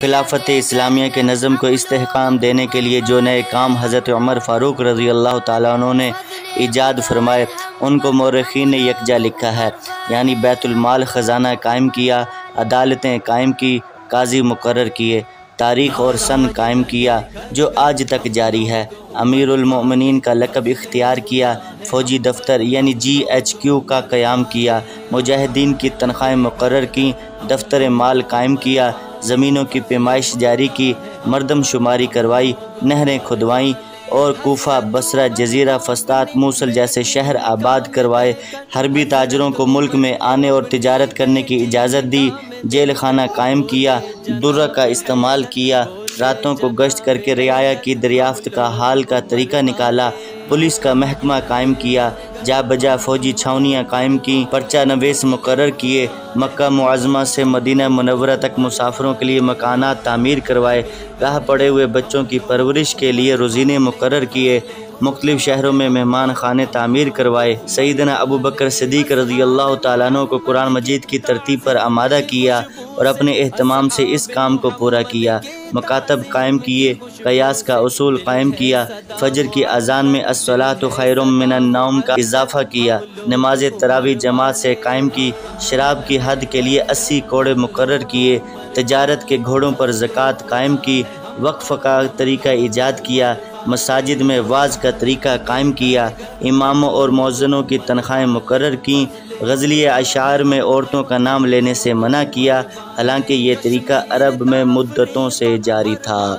خلافت اسلامیہ کے نظم کو استحکام دینے کے لیے جو نئے کام حضرت عمر فاروق رضی اللہ تعالیٰ عنہ نے ایجاد فرمائے ان کو مورخین نے یکجا لکھا ہے، یعنی بیت المال خزانہ قائم کیا، عدالتیں قائم کی، قاضی مقرر کیے، تاریخ اور سن قائم کیا جو آج تک جاری ہے، امیر المؤمنین کا لقب اختیار کیا، فوجی دفتر یعنی GHQ کا قیام کیا، مجاہدین کی تنخواہیں مقرر کیں، دفتر مال قائم کیا، زمینوں کی پیمائش جاری کی، مردم شماری کروائی، نہریں کھدوائیں اور کوفہ، بصرہ، جزیرہ، فسطاط، موصل جیسے شہر آباد کروائے، حربی تاجروں کو ملک میں آنے اور تجارت کرنے کی اجازت دی، جیل خانہ قائم کیا، درہ کا استعمال کیا، راتوں کو گشت کر کے رعایا کی دریافت کا حال کا طریقہ نکالا، پولیس کا محکمہ قائم کیا، جا بجا فوجی چھاؤنیاں قائم کیں، پرچہ نویس مقرر کیے، مکہ معظمہ سے مدینہ منورہ تک مسافروں کے لیے مکانات تعمیر کروائے، راہ پڑے ہوئے بچوں کی پرورش کے لیے روزینے مقرر کیے، مختلف شہروں میں مہمان خانے تعمیر کروائے، سیدنا ابو بکر صدیق رضی اللہ تعالیٰ عنہ کو قرآن مجید کی ترتیب پر آمادہ کیا اور اپنے اہتمام سے اس کام کو پورا کیا، مکاتب قائم کیے، قیاس کا اصول قائم کیا، فجر کی اذان میں الصلاۃ خیر من النوم کا اضافہ کیا، نماز تراویح جماعت سے قائم کی، شراب کی حد کے لیے 80 کوڑے مقرر کیے، تجارت کے گھوڑوں پر زکوٰۃ قائم کی، وقف کا طریقہ ایجاد کیا، مساجد میں وعظ کا طریقہ قائم کیا، اماموں اور مؤذنوں کی تنخواہیں مقرر کیں، غزلیہ اشعار میں عورتوں کا نام لینے سے منع کیا، حالانکہ یہ طریقہ عرب میں مدتوں سے جاری تھا۔